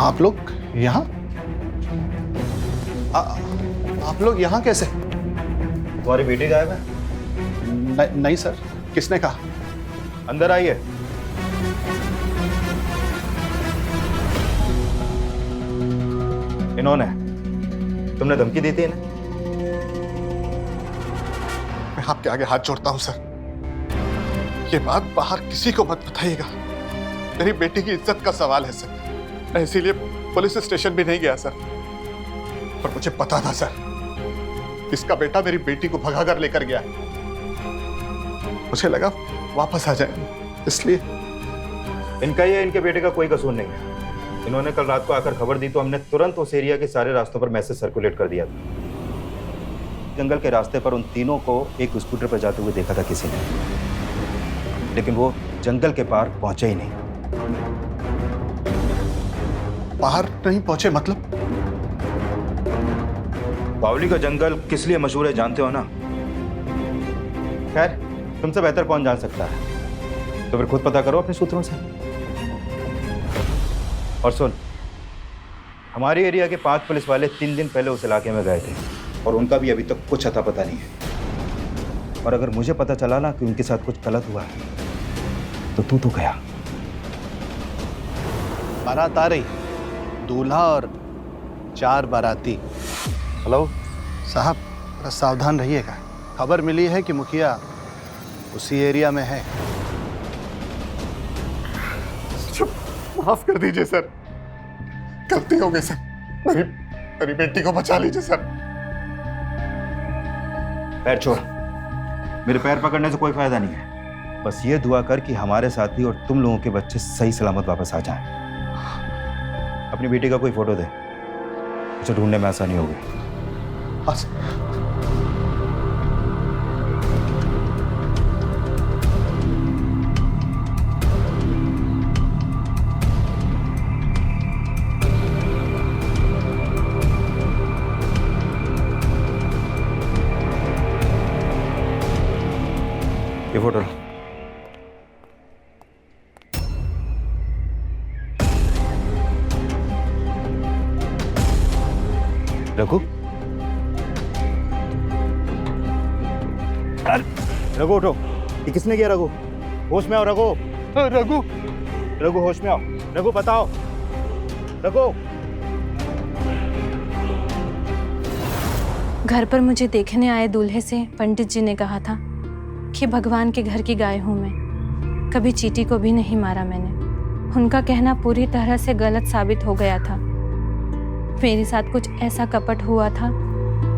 आप लोग यहाँ? आप लोग यहाँ कैसे? तुम्हारी बेटी गायब है? नहीं सर, किसने कहा? अंदर आइए। इन्होंने, तुमने धमकी दी थी इन्हें? मैं आपके आगे हाथ जोड़ता हूं सर, ये बात बाहर किसी को मत बताइएगा। मेरी बेटी की इज्जत का सवाल है सर, मैं इसीलिए पुलिस स्टेशन भी नहीं गया सर। पर मुझे पता था सर, इसका बेटा मेरी बेटी को भगा कर लेकर गया। मुझे लगा वापस आ जाए, इसलिए। इनका या इनके बेटे का कोई कसूर नहीं है। इन्होंने कल रात को आकर खबर दी तो हमने तुरंत उस एरिया के सारे रास्तों पर मैसेज सर्कुलेट कर दिया था। जंगल के रास्ते पर उन तीनों को एक स्कूटर पर जाते हुए देखा था किसी ने, लेकिन वो जंगल के पार पहुंचे ही नहीं। बाहर नहीं पहुंचे मतलब? बावली का जंगल किस लिए मशहूर है जानते हो ना? खैर, तुमसे बेहतर कौन जान सकता है, तो फिर खुद पता करो अपने सूत्रों से। और सुन, हमारे एरिया के 5 पुलिस वाले 3 दिन पहले उस इलाके में गए थे और उनका भी अभी तक कुछ अता पता नहीं है। और अगर मुझे पता चला ना कि उनके साथ कुछ गलत हुआ है तो तू तो गया। बारात आ रही, दूल्हा और 4 बाराती। हेलो साहब, थोड़ा सावधान रहिएगा। खबर मिली है कि मुखिया उसी एरिया में है। माफ कर दीजिए सर, गलती हो गई सर। मेरी बेटी को बचा लीजिए सर। पैर छोड़, मेरे पैर पकड़ने से कोई फायदा नहीं है। बस ये दुआ कर कि हमारे साथी और तुम लोगों के बच्चे सही सलामत वापस आ जाएं। अपनी बेटी का कोई फोटो दे, उसे ढूंढने में आसानी होगी। ये फोटो रघु, रघु उठो। ये किसने किया? रघु होश में आओ। रघु, रघु, रघु होश में आओ। रघु बताओ। रघु, घर पर मुझे देखने आए दूल्हे से पंडित जी ने कहा था कि भगवान के घर की गाय हूँ मैं, कभी चींटी को भी नहीं मारा मैंने। उनका कहना पूरी तरह से गलत साबित हो गया था। मेरे साथ कुछ ऐसा कपट हुआ था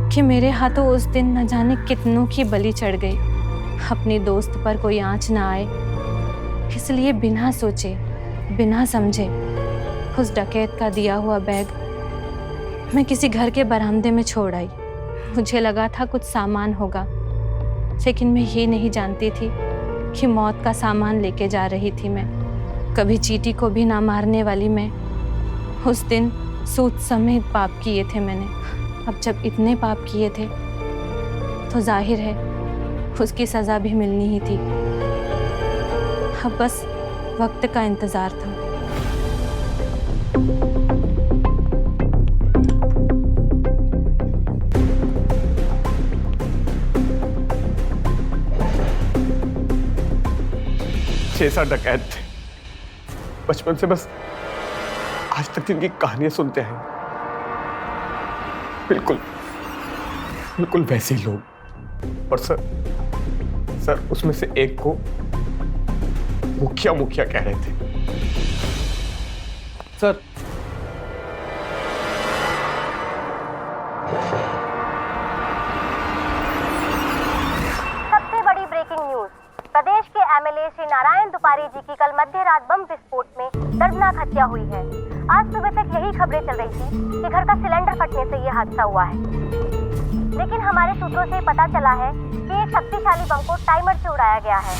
कि मेरे हाथों उस दिन न जाने कितनों की बलि चढ़ गई। अपनी दोस्त पर कोई आँच ना आए, इसलिए बिना सोचे बिना समझे उस डकैत का दिया हुआ बैग मैं किसी घर के बरामदे में छोड़ आई। मुझे लगा था कुछ सामान होगा, लेकिन मैं ये नहीं जानती थी कि मौत का सामान लेके जा रही थी मैं। कभी चींटी को भी ना मारने वाली मैं उस दिन सूद समेत पाप किए थे मैंने। अब जब इतने पाप किए थे तो जाहिर है उसकी सज़ा भी मिलनी ही थी। अब बस वक्त का इंतज़ार था। जैसा डकैत थे, बचपन से बस आज तक जिनकी कहानियां सुनते हैं, बिल्कुल बिल्कुल वैसे ही लोग। और सर उसमें से एक को मुखिया कह रहे थे। सर, सबसे बड़ी ब्रेकिंग न्यूज, प्रदेश के एमएलए श्री नारायण दुपारी जी की कल मध्य रात बम विस्फोट में दर्दनाक हत्या हुई है। आज सुबह तक यही खबरें चल रही थी कि घर का सिलेंडर फटने से यह हादसा हुआ है, लेकिन हमारे सूत्रों से पता चला है कि एक शक्तिशाली बम को टाइमर से उड़ाया गया है।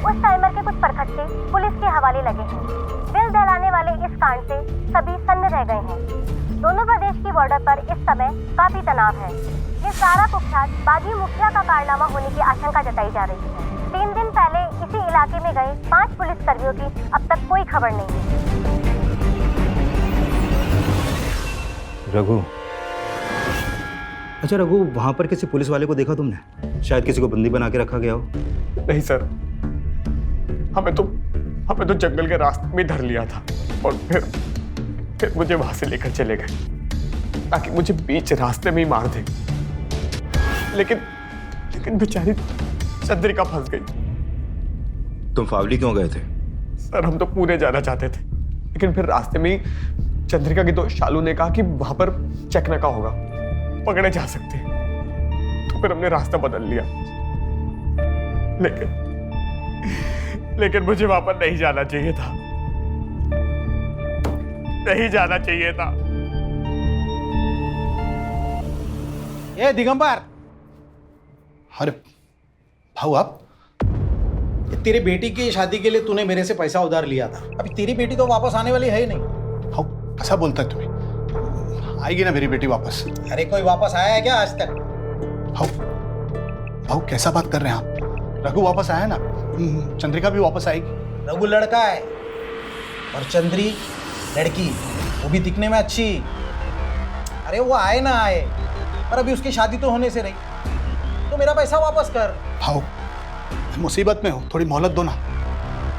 उस टाइमर के कुछ परखच्चे पुलिस के हवाले लगे हैं। दिल दहलाने वाले इस कांड से सभी सन्न रह गए हैं। दोनों प्रदेश की बॉर्डर पर इस समय काफी तनाव है। ये सारा कुख्यात बागी मुखिया का कारनामा होने की आशंका जताई जा रही है। 3 दिन पहले इसी इलाके में गए 5 पुलिस कर्मियों की अब तक कोई खबर नहीं है। रघु, अच्छा रघु, वहां पर किसी पुलिस वाले को देखा तुमने? शायद किसी को बंदी बना के रखा गया हो। नहीं सर, हमें तो जंगल के रास्ते में धर लिया था और फिर मुझे वहां से लेकर चले गए ताकि मुझे बीच रास्ते में ही मार दे। लेकिन बेचारी चंद्रिका फंस गई। तुम फावली क्यों गए थे? सर हम तो पुणे जाना चाहते थे, लेकिन फिर रास्ते में ही चंद्रिका के दोस्त शालू ने कहा कि वहां पर चेक नाका होगा, पकड़े जा सकते हैं। तो फिर हमने रास्ता बदल लिया। लेकिन मुझे वहां पर नहीं जाना चाहिए था, नहीं जाना चाहिए था। ए दिगंबर, अरे भाऊ आप, तेरे बेटी की शादी के लिए तूने मेरे से पैसा उधार लिया था। अभी तेरी बेटी तो वापस आने वाली है ही नहीं। भाऊ कैसा बोलता है तुम्हें? आएगी ना मेरी बेटी वापस। अरे कोई वापस आया है क्या आज तक? भाऊ कैसा बात कर रहे हैं आप? रघु वापस आया ना, चंद्रिका भी वापस आएगी। रघु लड़का है और चंद्री लड़की, वो भी दिखने में अच्छी। अरे वो आए ना आए, पर अभी उसकी शादी तो होने से रही, तो मेरा पैसा वापस कर। भाऊ मैं मुसीबत में हूँ, थोड़ी मोहलत दो ना,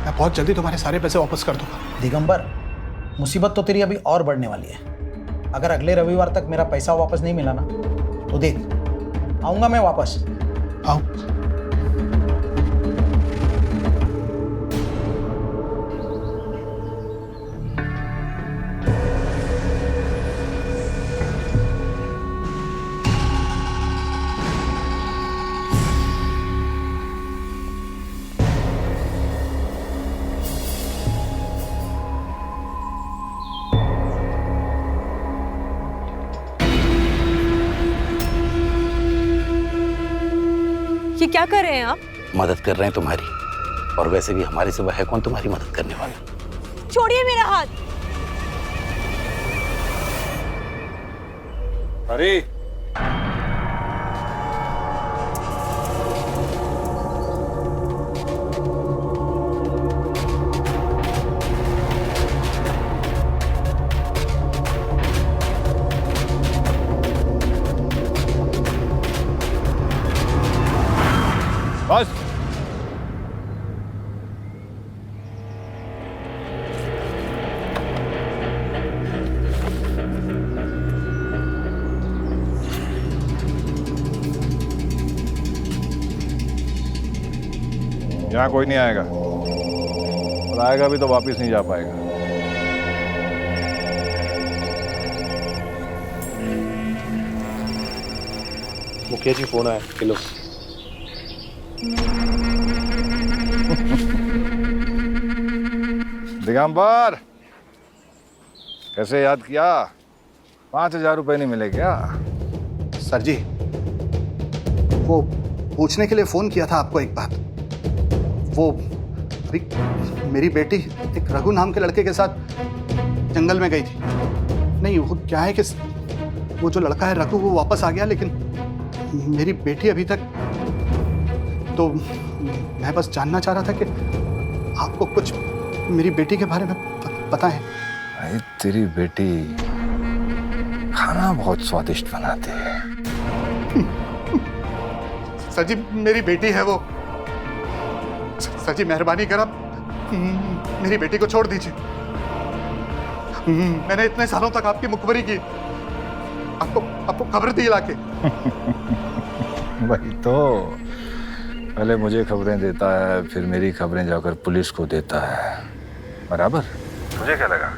मैं बहुत जल्दी तुम्हारे सारे पैसे वापस कर दूंगा। दिगंबर, मुसीबत तो तेरी अभी और बढ़ने वाली है। अगर अगले रविवार तक मेरा पैसा वापस नहीं मिला ना, तो देख आऊंगा मैं वापस। आओ। ये क्या कर रहे हैं आप? मदद कर रहे हैं तुम्हारी, और वैसे भी हमारे सिवा है कौन तुम्हारी मदद करने वाला? छोड़िए मेरा हाथ। अरे बस, यहाँ कोई नहीं आएगा, और आएगा भी तो वापस नहीं जा पाएगा। मुखिया जी फोन आया, किलो। दिगंबर, कैसे याद किया? 5,000 रुपए नहीं मिले क्या? सर जी, वो पूछने के लिए फोन किया था आपको एक बात। वो अभी मेरी बेटी एक रघु नाम के लड़के के साथ जंगल में गई थी। नहीं, वो क्या है कि वो जो लड़का है रघु, वो वापस आ गया, लेकिन मेरी बेटी अभी तक। तो मैं बस जानना चाह रहा था कि आपको कुछ मेरी बेटी के बारे में पता है? भाई तेरी बेटी खाना बहुत स्वादिष्ट बनाती है। सर जी, मेरी बेटी है वो। सर जी मेहरबानी कर, आप मेरी बेटी को छोड़ दीजिए। मैंने इतने सालों तक आपकी मुखबरी की, आपको खबर दी लाके। वही तो, पहले मुझे खबरें देता है, फिर मेरी खबरें जाकर पुलिस को देता है। बराबर। तुझे क्या लगा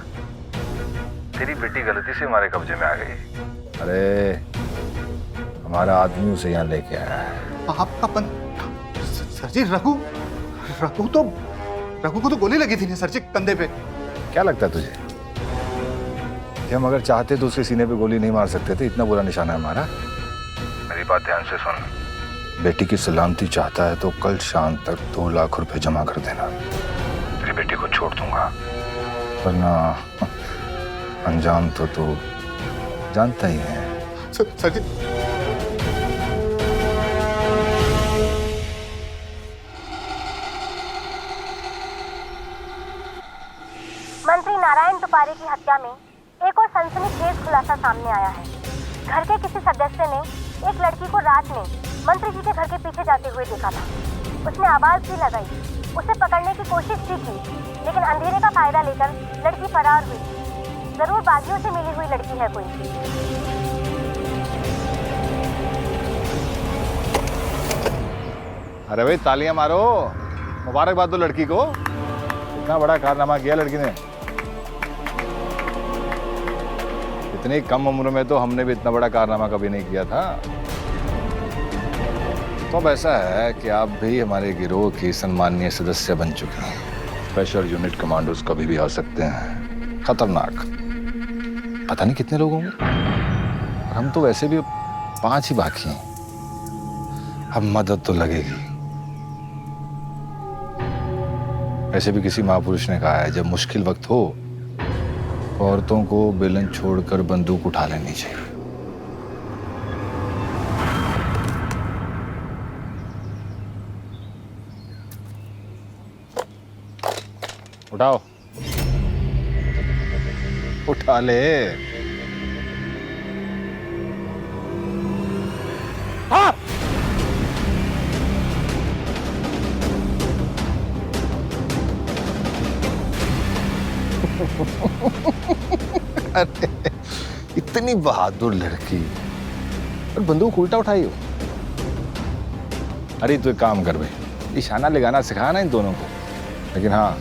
तेरी बेटी गलती से हमारे कब्जे में आ गई? अरे हमारा आदमी उसे यहाँ लेके आया है। आपका सर जी, रघु को तो गोली लगी थी ना सर जी, कंधे पे। क्या लगता है तुझे कि हम अगर चाहते तो उसके सीने पे गोली नहीं मार सकते थे? इतना बुरा निशाना है हमारा। मेरी बात ध्यान से सुन, बेटी की सलामती चाहता है तो कल शाम तक 2 लाख रुपए जमा कर देना। तेरी बेटी को छोड़ दूंगा, वरना अंजाम तो तू जानता ही है। सर जी, मंत्री नारायण तुपारे की हत्या में एक और सनसनीखेज खुलासा सामने आया है। घर के किसी सदस्य ने एक लड़की को रात में मंत्री जी के घर के पीछे जाते हुए देखा था। उसने आवाज भी लगाई, उसे पकड़ने की कोशिश भी की, लेकिन अंधेरे का फायदा लेकर लड़की फरार हुई। जरूर बागियों से मिली हुई लड़की है कोई। अरे भाई तालियां मारो, मुबारकबाद दो लड़की को, इतना बड़ा कारनामा किया लड़की ने। इतनी कम उम्र में तो हमने भी इतना बड़ा कारनामा कभी नहीं किया था। तो अब ऐसा है कि आप भी हमारे गिरोह की सम्मानीय सदस्य बन चुके हैं। स्पेशल यूनिट कमांडोज कभी भी आ सकते हैं। खतरनाक, पता नहीं कितने लोग होंगे, हम तो वैसे भी 5 ही बाकी हैं। अब मदद तो लगेगी। वैसे भी किसी महापुरुष ने कहा है, जब मुश्किल वक्त हो औरतों को बेलन छोड़कर बंदूक उठा लेनी चाहिए। उठाओ, उठा ले। हाँ! अरे इतनी बहादुर लड़की और बंदूक उल्टा उठाई हो। अरे तू एक काम कर भाई, इशारा लगाना सिखा ना इन दोनों को। लेकिन हाँ,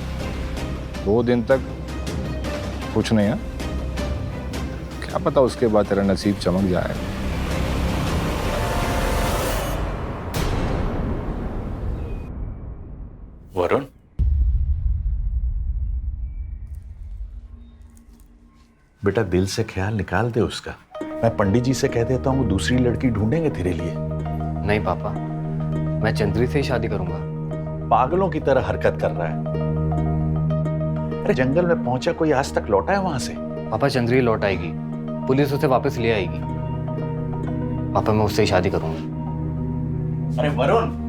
2 दिन तक कुछ नहीं है, क्या पता उसके बाद तेरा नसीब चमक जाए। वरुण, बेटा दिल से ख्याल निकाल दे उसका। मैं पंडित जी से कह देता हूँ, वो दूसरी लड़की ढूंढेंगे तेरे लिए। नहीं पापा, मैं चंद्री से ही शादी करूंगा। पागलों की तरह हरकत कर रहा है। अरे जंगल में पहुंचा, कोई आज तक लौटा है वहां से? पापा चंद्री लौट आएगी, पुलिस उसे वापस ले आएगी। पापा मैं उससे ही शादी करूंगा। अरे वरुण,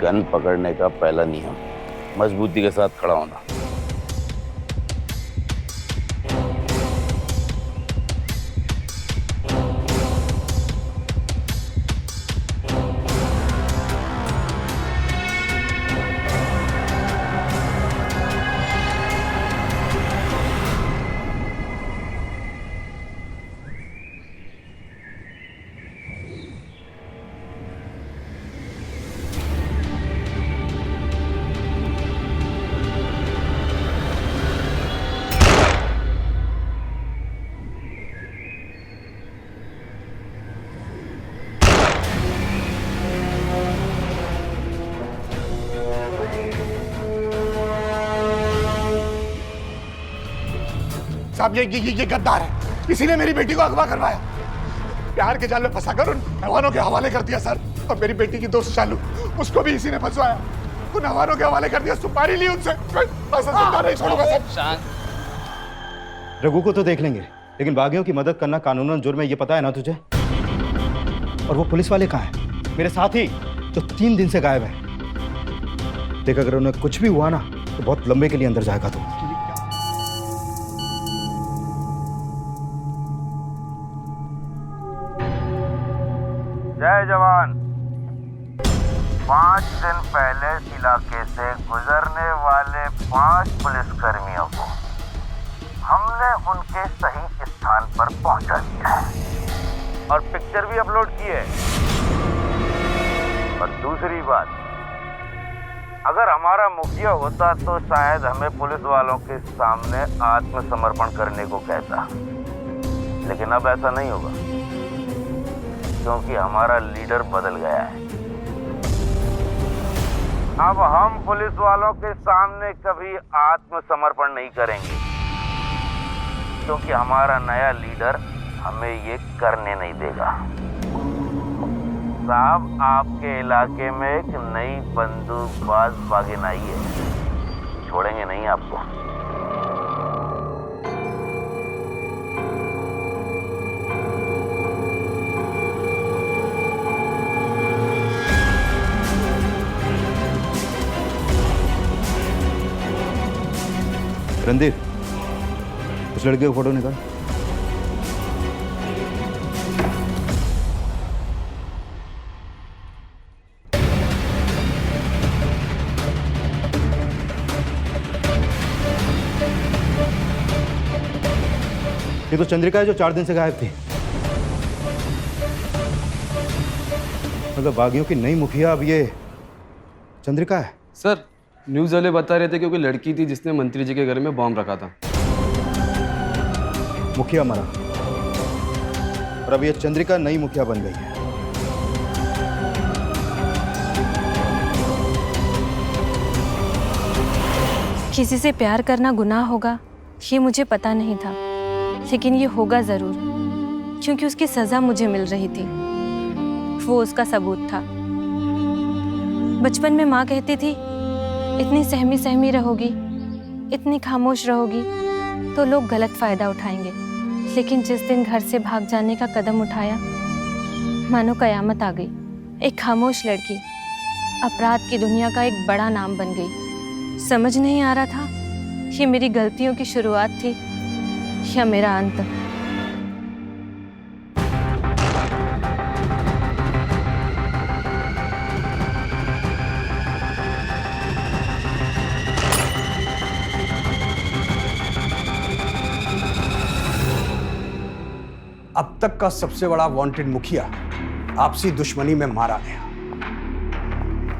गन पकड़ने का पहला नियम मजबूती के साथ खड़ा होना। साहब ये गद्दार है, किसी ने मेरी बेटी को अगवा करवाया, प्यार के जाल में फंसाकर उन नौजवानों के हवाले कर दिया सर। और मेरी बेटी की दोस्त शालू, उसको भी इसी ने फंसवाया, उन नौजवानों के हवाले कर दिया, सुपारी ली उनसे। बस नहीं छोड़ूंगा सर। रघु को तो देख लेंगे, लेकिन बागियों की मदद करना कानूनन जुर्म है, ये पता है ना तुझे? और वो पुलिस वाले कहाँ हैं? मेरे साथी जो 3 दिन से गायब है। देख, अगर उन्हें कुछ भी हुआ ना तो बहुत लंबे के लिए अंदर जाएगा तू। जय जवान। 5 दिन पहले इस इलाके से गुजरने वाले 5 पुलिसकर्मियों को हमने उनके सही स्थान पर पहुंचा दिया है और पिक्चर भी अपलोड की है। और दूसरी बात, अगर हमारा मुखिया होता तो शायद हमें पुलिस वालों के सामने आत्मसमर्पण करने को कहता, लेकिन अब ऐसा नहीं होगा क्योंकि हमारा लीडर बदल गया है। अब हम पुलिस वालों के सामने कभी आत्मसमर्पण नहीं करेंगे क्योंकि हमारा नया लीडर हमें ये करने नहीं देगा। साहब, आपके इलाके में एक नई बंदूकबाज बागिन आई है छोड़ेंगे नहीं आपको। रणधीर, उस लड़के का फोटो निकाल। ये तो चंद्रिका है जो 4 दिन से गायब थी। मतलब बागियों की नई मुखिया अब ये चंद्रिका है। सर, न्यूज़ वाले बता रहे थे कि कोई लड़की थी जिसने मंत्री जी के घर में बॉम्ब रखा था। मुखिया मरा और अब ये चंद्रिका नई मुखिया बन गई है। किसी से प्यार करना गुनाह होगा ये मुझे पता नहीं था, लेकिन ये होगा ज़रूर, क्योंकि उसकी सज़ा मुझे मिल रही थी। वो उसका सबूत था। बचपन में माँ कहती थी, इतनी सहमी सहमी रहोगी, इतनी खामोश रहोगी तो लोग गलत फ़ायदा उठाएंगे। लेकिन जिस दिन घर से भाग जाने का कदम उठाया, मानो कयामत आ गई। एक खामोश लड़की अपराध की दुनिया का एक बड़ा नाम बन गई। समझ नहीं आ रहा था ये मेरी गलतियों की शुरुआत थी या मेरा अंत। अब तक का सबसे बड़ा वांटेड मुखिया आपसी दुश्मनी में मारा गया।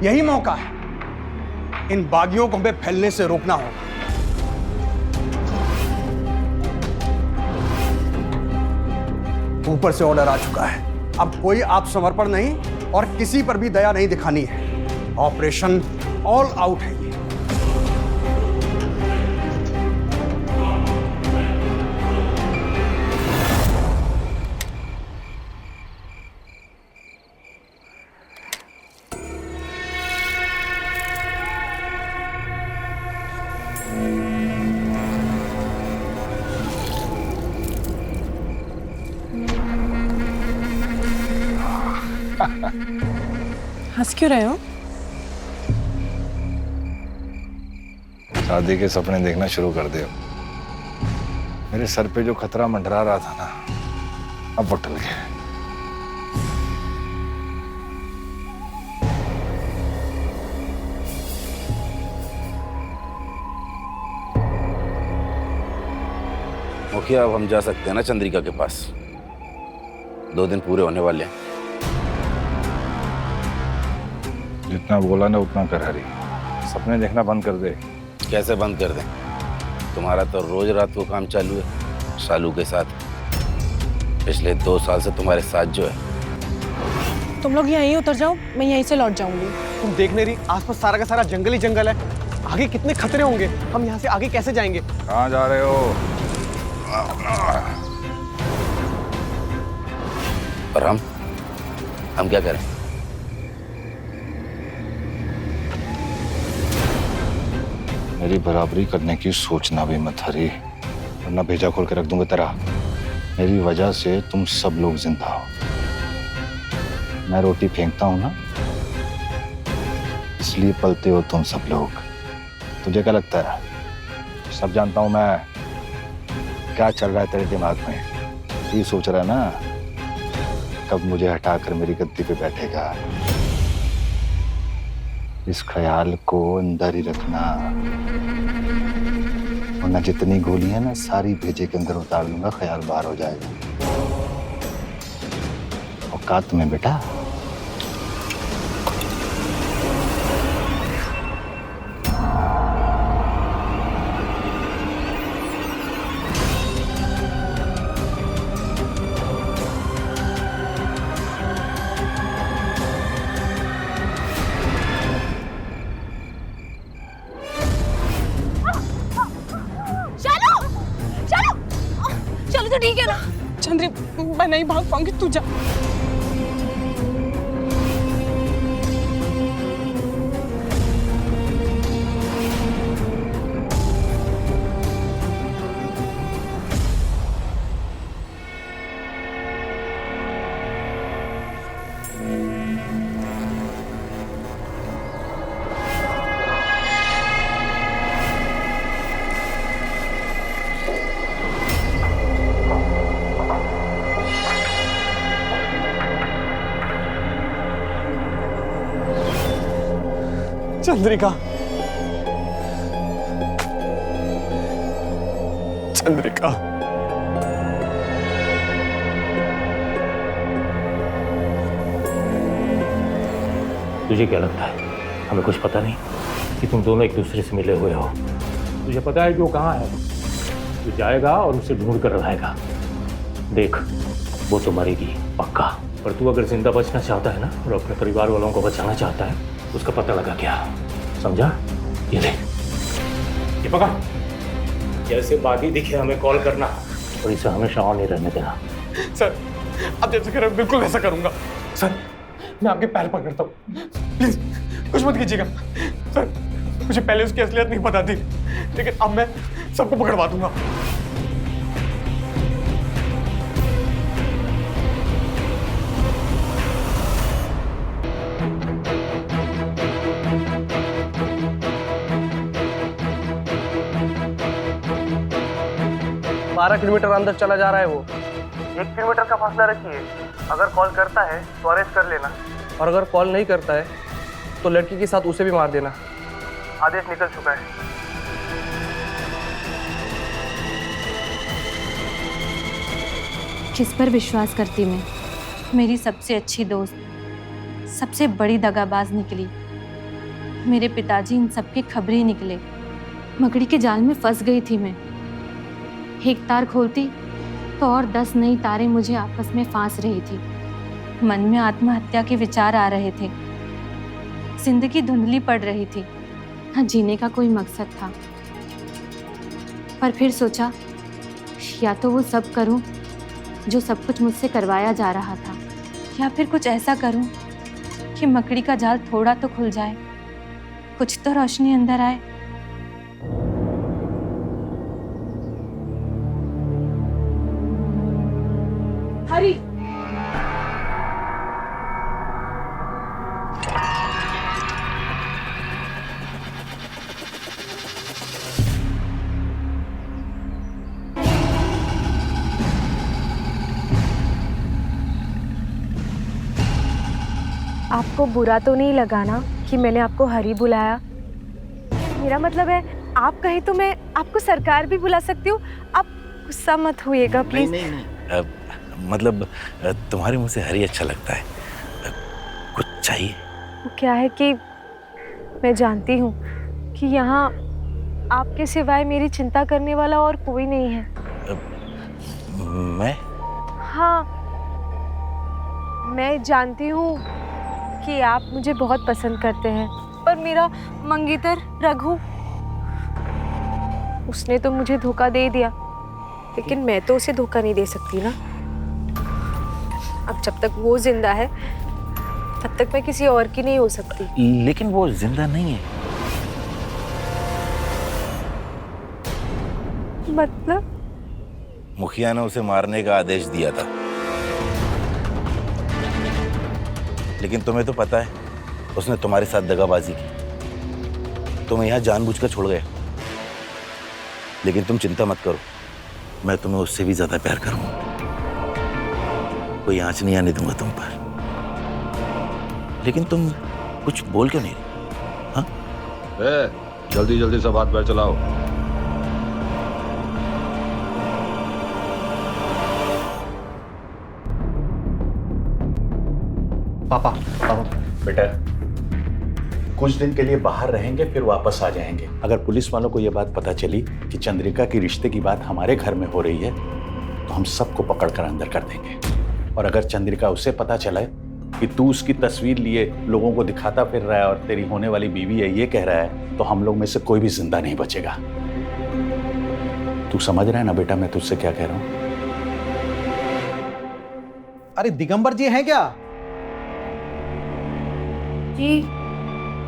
यही मौका है, इन बागियों को हमें फैलने से रोकना होगा। ऊपर से ऑर्डर आ चुका है, अब कोई आत्मसमर्पण नहीं और किसी पर भी दया नहीं दिखानी है। ऑपरेशन ऑल आउट है ये। हंस क्यों रहे हो? शादी के सपने देखना शुरू कर दे। मेरे सर पे जो खतरा मंडरा रहा था ना, अब वो टल गया। मुखिया, अब हम जा सकते हैं ना चंद्रिका के पास? 2 दिन पूरे होने वाले हैं। जितना बोला ना उतना कर हरी। सपने देखना बंद कर दे। कैसे बंद कर दें? तुम्हारा तो रोज रात को काम चालू है शालू के साथ। पिछले 2 साल से तुम्हारे साथ जो है। तुम लोग यहीं उतर जाओ, मैं यहीं से लौट जाऊंगी। तुम देख नहीं रही, आसपास सारा का सारा जंगल ही जंगल है। आगे कितने खतरे होंगे, हम यहाँ से आगे कैसे जाएंगे? कहाँ जा रहे हो? और हम क्या करें? मेरी बराबरी करने की सोचना भी मत हरी, वरना भेजा खोल के रख दूंगा तेरा। मेरी वजह से तुम सब लोग जिंदा हो। मैं रोटी फेंकता हूं ना, इसलिए पलते हो तुम सब लोग। तुझे क्या लगता है सब जानता हूं मैं? क्या चल रहा है तेरे दिमाग में? ये सोच रहा है ना कब मुझे हटाकर मेरी गद्दी पे बैठेगा। इस ख्याल को अंदर ही रखना, वरना जितनी गोली है ना सारी भेजे के अंदर उतार दूंगा, ख्याल बाहर हो जाएगा। औकात में बेटा। तो ठीक है ना? चंद्री, मैं नहीं भाग पाऊंगी, तू जा। चंद्रिका, चंद्रिका। तुझे क्या लगता है हमें कुछ पता नहीं कि तुम दोनों एक दूसरे से मिले हुए हो? तुझे पता है कि वो कहाँ है? तू जाएगा और उसे ढूंढ कर लाएगा। देख, वो तो मरेगी पक्का, पर तू अगर जिंदा बचना चाहता है ना और अपने परिवार वालों को बचाना चाहता है, उसका पता लगा क्या, समझा? ये ले, ये पकड़। जैसे बागी दिखे हमें कॉल करना और इसे हमेशा ऑन ही रहने देना। सर, आप जैसे कह रहे हो बिल्कुल वैसा करूंगा। सर, मैं आपके पैर पकड़ता हूँ, प्लीज कुछ मत कीजिएगा। सर, मुझे पहले उसकी असलियत नहीं पता थी, लेकिन अब मैं सबको पकड़वा दूंगा। बारह किलोमीटर अंदर चला जा रहा है वो। 1 किलोमीटर का फासला रखिए। अगर कॉल करता है तो अरेस्ट कर लेना, और अगर कॉल नहीं करता है तो लड़की के साथ उसे भी मार देना। आदेश निकल चुका है। किस पर विश्वास करती मैं? मेरी सबसे अच्छी दोस्त, सबसे बड़ी दगाबाज निकली। मेरे पिताजी इन सब के खबरें निकले। मकड़ी के जाल में फंस गई थी मैं। एक तार खोलती तो और 10 नई तारें मुझे आपस में फांस रही थी। मन में आत्महत्या के विचार आ रहे थे। जिंदगी धुंधली पड़ रही थी, न जीने का कोई मकसद था। पर फिर सोचा, या तो वो सब करूं जो सब कुछ मुझसे करवाया जा रहा था, या फिर कुछ ऐसा करूं कि मकड़ी का जाल थोड़ा तो खुल जाए, कुछ तो रोशनी अंदर आए। हरी, आपको बुरा तो नहीं लगा ना कि मैंने आपको हरी बुलाया? मेरा मतलब है, आप कहें तो मैं आपको सरकार भी बुला सकती हूँ। आप गुस्सा मत होइएगा प्लीज। नहीं। मतलब तुम्हारे मुंह से हरी अच्छा लगता है। कुछ चाहिए? वो क्या है कि मैं जानती हूँ कि यहाँ आपके सिवाय मेरी चिंता करने वाला और कोई नहीं है। मैं? हाँ, मैं जानती हूँ कि आप मुझे बहुत पसंद करते हैं, पर मेरा मंगेतर रघु, उसने तो मुझे धोखा दे दिया, लेकिन मैं तो उसे धोखा नहीं दे सकती ना। अब जब तक वो जिंदा है तब तक मैं किसी और की नहीं हो सकती। लेकिन वो जिंदा नहीं है। मतलब? मुखिया ने उसे मारने का आदेश दिया था, लेकिन तुम्हें तो पता है उसने तुम्हारे साथ दगाबाजी की। तुम्हें यहाँ जानबूझकर छोड़ गया, लेकिन तुम चिंता मत करो, मैं तुम्हें उससे भी ज्यादा प्यार करूंगा। कोई आंच नहीं आने दूंगा तुम पर। लेकिन तुम कुछ बोल क्यों नहीं रही? हाँ? जल्दी जल्दी सब हाथ पैर चलाओ। पापा बेटा, कुछ दिन के लिए बाहर रहेंगे, फिर वापस आ जाएंगे। अगर पुलिस वालों को यह बात पता चली कि चंद्रिका की रिश्ते की बात हमारे घर में हो रही है, तो हम सबको पकड़कर अंदर कर देंगे। और अगर चंद्रिका उसे पता चला कि तू उसकी तस्वीर लिए लोगों को दिखाता फिर रहा है और तेरी होने वाली बीवी है ये कह रहा है, तो हम लोग में से कोई भी जिंदा नहीं बचेगा। तू समझ रहा है ना बेटा मैं तुझसे क्या कह रहा हूँ? अरे दिगंबर जी हैं क्या? जी,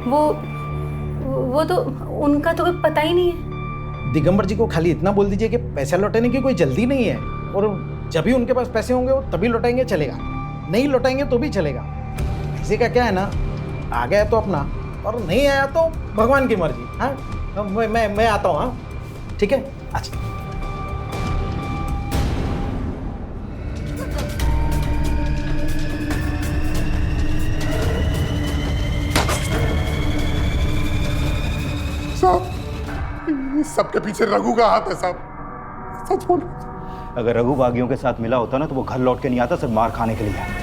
वो तो उनका तो पता ही नहीं है। दिगंबर जी को खाली इतना बोल दीजिए कि पैसा लौटाने की कोई जल्दी नहीं है, और जब भी उनके पास पैसे होंगे वो तभी लौटाएंगे, चलेगा। नहीं लौटाएंगे तो भी चलेगा। किसी का क्या है ना, आ गया तो अपना, और नहीं आया तो भगवान की मर्जी। हाँ, मैं आता हूँ। हाँ ठीक है, अच्छा। इस सबके पीछे रघु का हाथ है साहब, सच बोलो। अगर रघु बागियों के साथ मिला होता ना तो वो घर लौट के नहीं आता, सिर्फ मार खाने के लिए आता।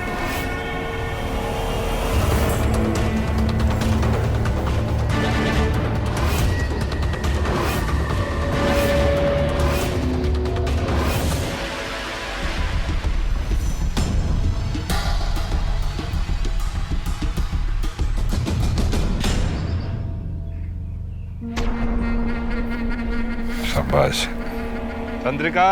शाबाश। चंद्रिका,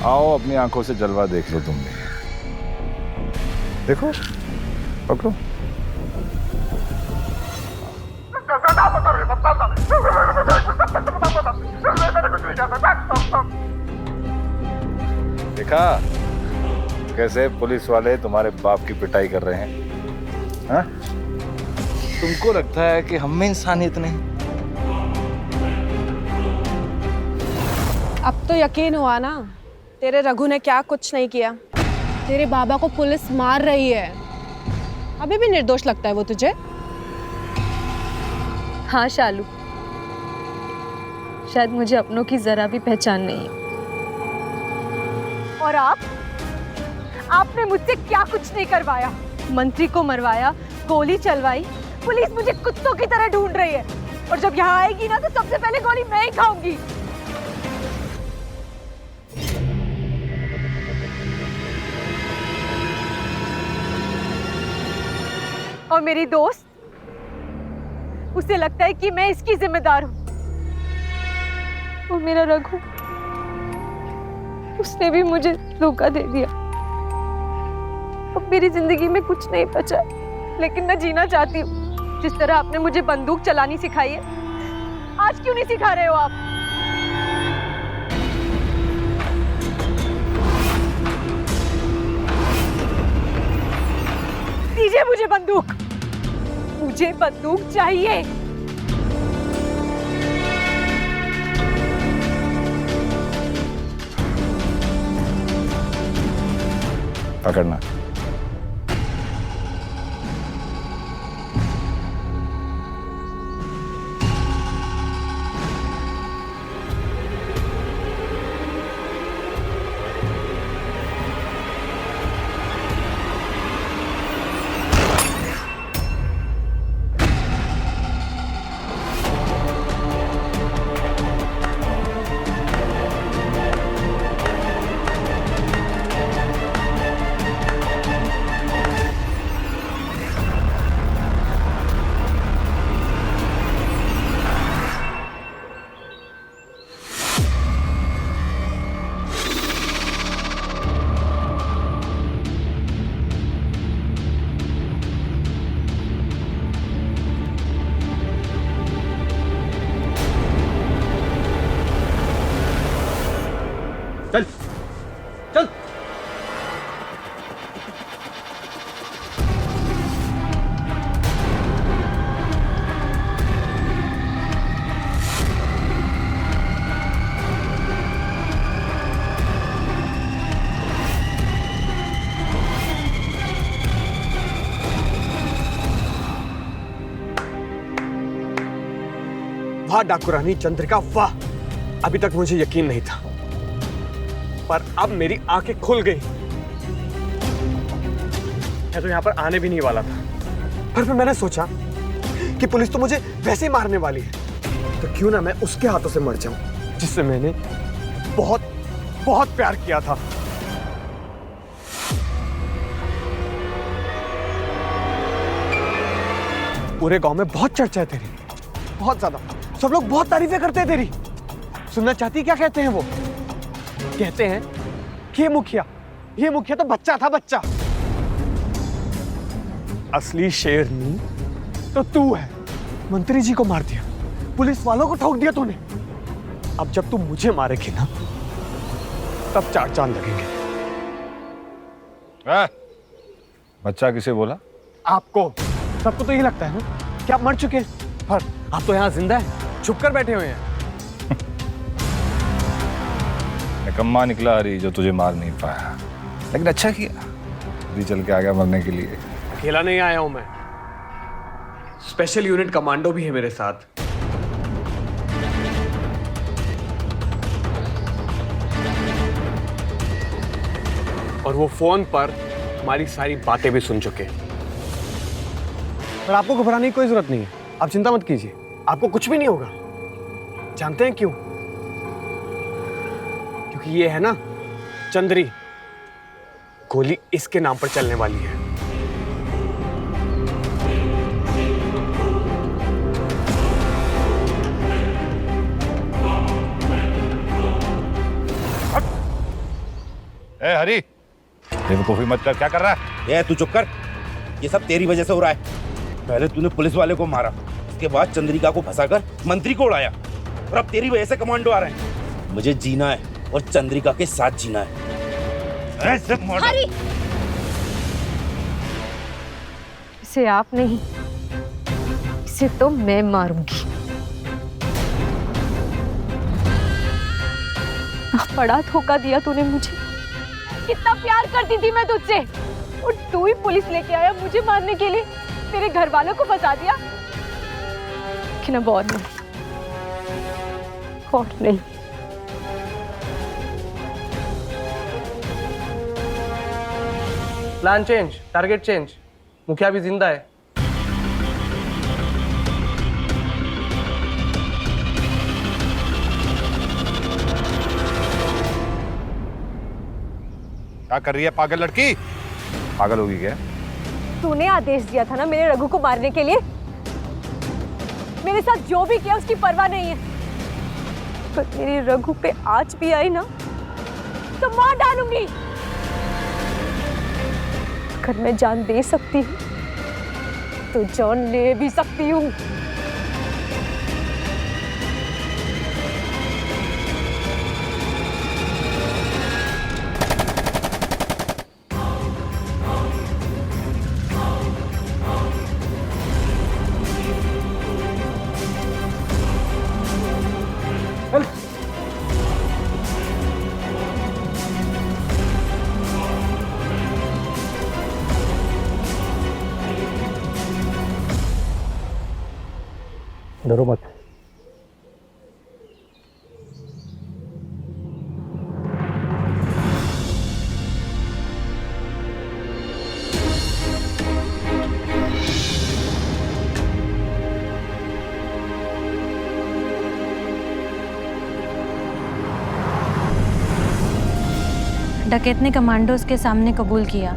आओ अपनी आंखों से जलवा देख लो तुम भी। देखो, पकड़ो। देखा कैसे पुलिस वाले तुम्हारे बाप की पिटाई कर रहे हैं? हाँ? तुमको लगता है कि हम में इंसानियत नहीं? अब तो यकीन हुआ ना, तेरे रघु ने क्या कुछ नहीं किया। तेरे बाबा को पुलिस मार रही है, अभी भी निर्दोष लगता है वो तुझे? हाँ शालू, शायद मुझे अपनों की जरा भी पहचान नहीं है। और आपने मुझसे क्या कुछ नहीं करवाया? मंत्री को मरवाया, गोली चलवाई, पुलिस मुझे कुत्तों की तरह ढूंढ रही है, और जब यहाँ आएगी ना तो सबसे पहले गोली मैं ही खाऊंगी। और मेरी दोस्त, उसे लगता है कि मैं इसकी जिम्मेदार हूं। और मेरा रघु, उसने भी मुझे धोखा दे दिया। अब मेरी जिंदगी में कुछ नहीं बचा, लेकिन मैं जीना चाहती हूँ। जिस तरह आपने मुझे बंदूक चलानी सिखाई है, आज क्यों नहीं सिखा रहे हो आप? दीजिए मुझे बंदूक, मुझे बंदूक चाहिए। पकड़ना। चल चल। वाह डाकू रानी चंद्रिका, वाह। अभी तक मुझे यकीन नहीं था, पर अब मेरी आंखें खुल गई। मैं तो यहाँ पर आने भी नहीं वाला था, पर फिर मैंने सोचा कि पुलिस तो मुझे वैसे ही मारने वाली है, तो क्यों ना मैं उसके हाथों से मर जाऊं जिससे मैंने बहुत बहुत प्यार किया था। पूरे गांव में बहुत चर्चा है तेरी, बहुत ज्यादा। सब लोग बहुत तारीफें करते हैं तेरी। सुनना चाहती क्या कहते हैं वो? कहते हैं कि ये मुखिया तो बच्चा था, बच्चा। असली शेरनी तो तू है। मंत्री जी को मार दिया, पुलिस वालों को ठोक दिया तूने। अब जब तू मुझे मारेगी ना, तब चार चांद लगेंगे। बच्चा किसे बोला? आपको, सबको तो यही लगता है ना कि आप मर चुके हैं, पर आप तो यहाँ जिंदा हैं, छुप कर बैठे हुए हैं। निकम्मा निकला हरी जो तुझे मार नहीं पाया, लेकिन अच्छा किया, अभी चल के आ गया मरने के लिए। अकेला नहीं आया हूं मैं, स्पेशल यूनिट कमांडो भी है मेरे साथ। और वो फोन पर हमारी सारी बातें भी सुन चुके। पर आपको घबराने की कोई जरूरत नहीं है, आप चिंता मत कीजिए, आपको कुछ भी नहीं होगा। जानते हैं क्यों? क्योंकि ये है ना चंद्री, गोली इसके नाम पर चलने वाली है। ए हरी, बेवकूफी मत कर, क्या कर रहा है? ए तू चुप कर, ये सब तेरी वजह से हो रहा है। पहले तूने पुलिस वाले को मारा, उसके बाद चंद्रिका को फंसाकर मंत्री को उड़ाया, और अब तेरी वजह से कमांडो आ रहे हैं। मुझे जीना है और चंद्रिका के साथ जीना है। हरी! इसे आप नहीं, इसे तो मैं मारूंगी। बड़ा धोखा दिया तूने मुझे। कितना प्यार करती थी मैं तुझसे, और तू ही पुलिस लेके आया मुझे मारने के लिए, मेरे घर वालों को फंसा दिया। लेकिन अब और नहीं, और नहीं। Plan change, target change. मुखिया भी जिंदा है। क्या कर रही है पागल लड़की? पागल होगी क्या? तूने आदेश दिया था ना मेरे रघु को मारने के लिए। मेरे साथ जो भी किया उसकी परवाह नहीं है। पर मेरे रघु पे आज भी आई ना तो मार डालूंगी। अगर मैं जान दे सकती हूँ तो जान ले भी सकती हूँ। डरो मत। डकैत ने कमांडोज के सामने कबूल किया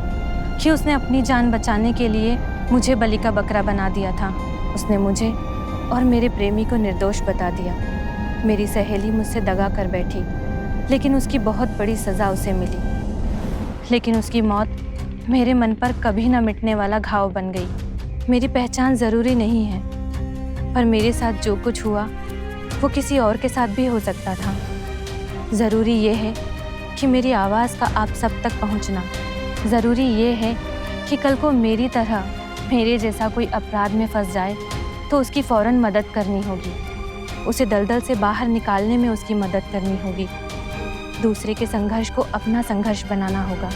कि उसने अपनी जान बचाने के लिए मुझे बलि का बकरा बना दिया था। उसने मुझे और मेरे प्रेमी को निर्दोष बता दिया। मेरी सहेली मुझसे दगा कर बैठी, लेकिन उसकी बहुत बड़ी सज़ा उसे मिली। लेकिन उसकी मौत मेरे मन पर कभी ना मिटने वाला घाव बन गई। मेरी पहचान ज़रूरी नहीं है, पर मेरे साथ जो कुछ हुआ वो किसी और के साथ भी हो सकता था। ज़रूरी ये है कि मेरी आवाज़ का आप सब तक पहुंचना। ज़रूरी ये है कि कल को मेरी तरह मेरे जैसा कोई अपराध में फंस जाए तो उसकी फ़ौरन मदद करनी होगी। उसे दलदल से बाहर निकालने में उसकी मदद करनी होगी। दूसरे के संघर्ष को अपना संघर्ष बनाना होगा।